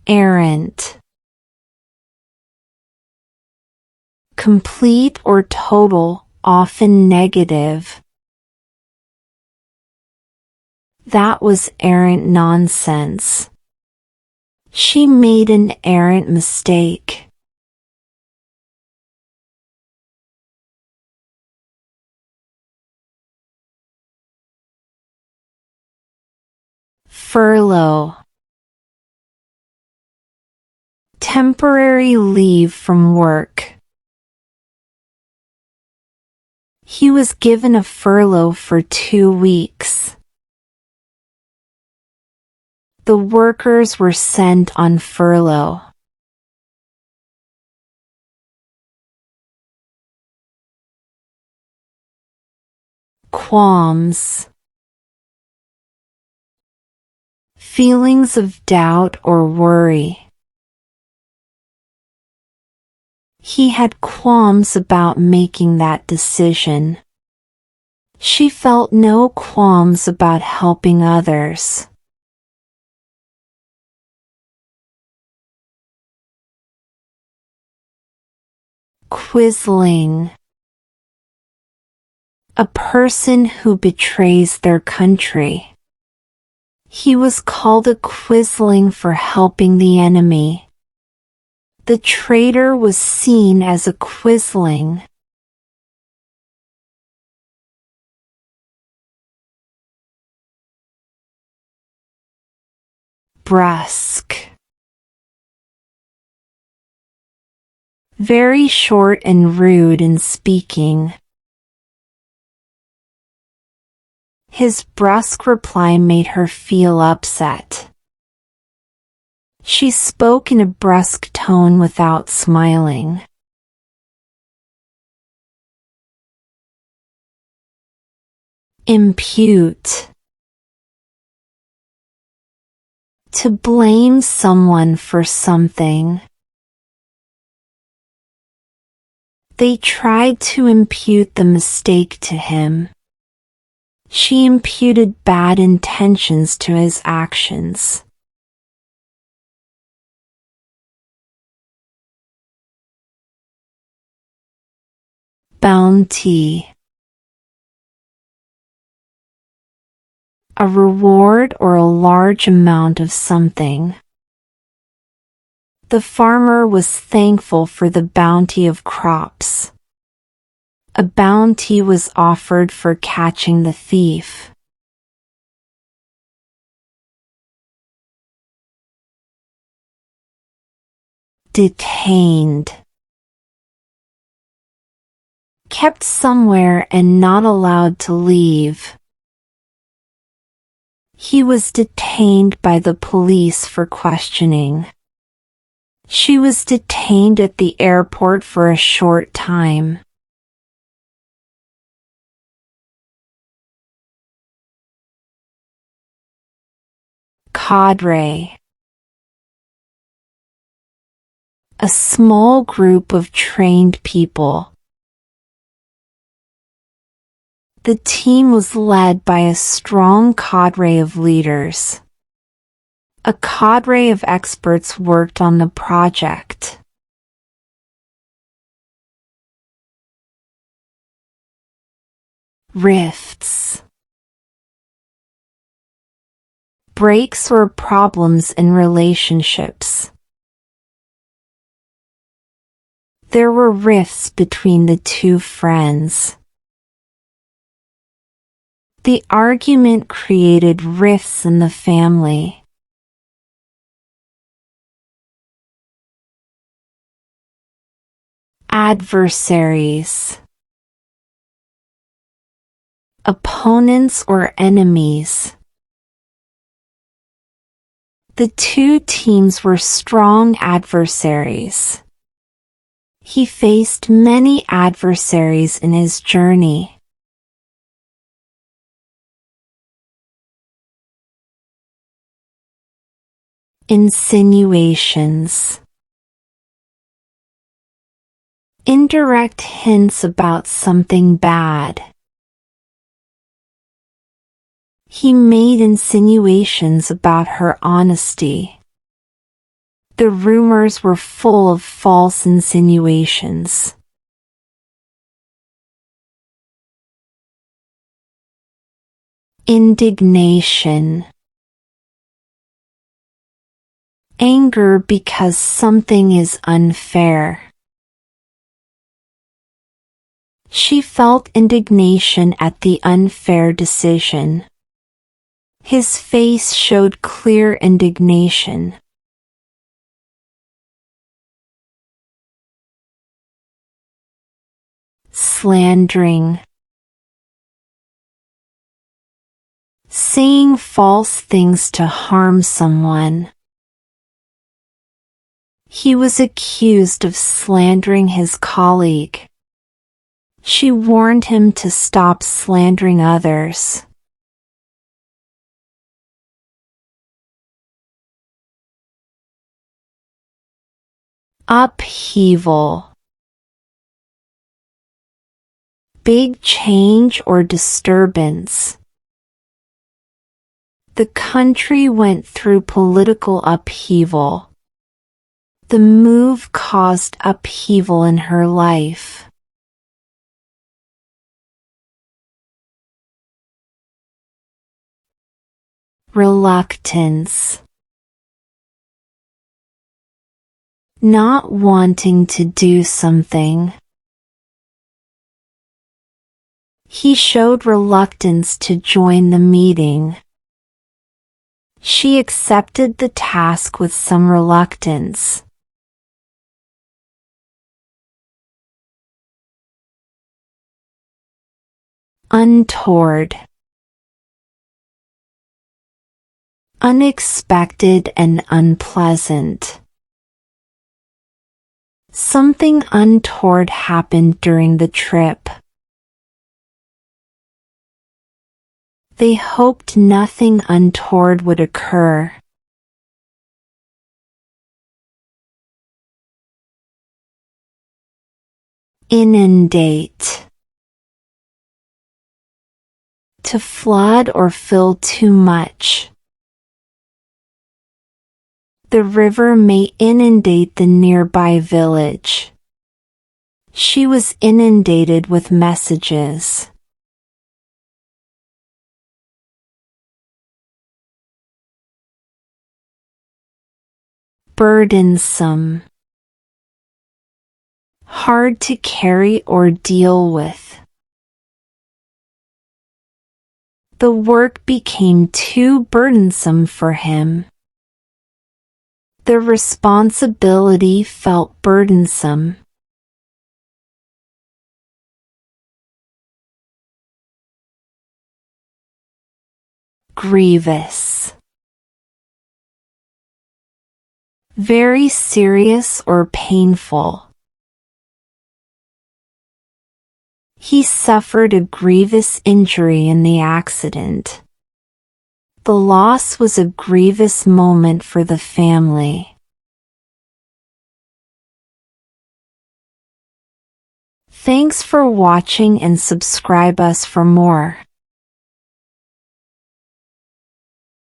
Arrant. Complete or total, often negative. That was arrant nonsense. She made an arrant mistake. Furlough. Temporary leave from work. He was given a furlough for 2 weeks. The workers were sent on furlough. Qualms. Feelings of doubt or worry. He had qualms about making that decision. She felt no qualms about helping others. Quisling. A person who betrays their country. He was called a Quisling for helping the enemy. The traitor was seen as a Quisling. Brusque. Very short and rude in speaking. His brusque reply made her feel upset. She spoke in a brusque tone without smiling. Impute. To blame someone for something. They tried to impute the mistake to him. She imputed bad intentions to his actions. Bounty. A reward or a large amount of something. The farmer was thankful for the bounty of crops. A bounty was offered for catching the thief. Detained. Kept somewhere and not allowed to leave. He was detained by the police for questioning. She was detained at the airport for a short time. Cadre. A small group of trained people. The team was led by a strong cadre of leaders. A cadre of experts worked on the project. Rifts. Breaks or problems in relationships. There were rifts between the two friends. The argument created rifts in the family. Adversaries. Opponents or enemies. The two teams were strong adversaries. He faced many adversaries in his journey. Insinuations. Indirect hints about something bad. He made insinuations about her honesty. The rumors were full of false insinuations. Indignation. Anger because something is unfair. She felt indignation at the unfair decision. His face showed clear indignation. Slandering. Saying false things to harm someone. He was accused of slandering his colleague. She warned him to stop slandering others. Upheaval. Big change or disturbance. The country went through political upheaval. The move caused upheaval in her life. Reluctance. Not wanting to do something. He showed reluctance to join the meeting. She accepted the task with some reluctance. Untoward. Unexpected and unpleasant. Something untoward happened during the trip. They hoped nothing untoward would occur. Inundate. To flood or fill too much. The river may inundate the nearby village. She was inundated with messages. Burdensome. Hard to carry or deal with. The work became too burdensome for him. The responsibility felt burdensome. Grievous. Very serious or painful. He suffered a grievous injury in the accident. The loss was a grievous moment for the family. Thanks for watching and subscribe us for more.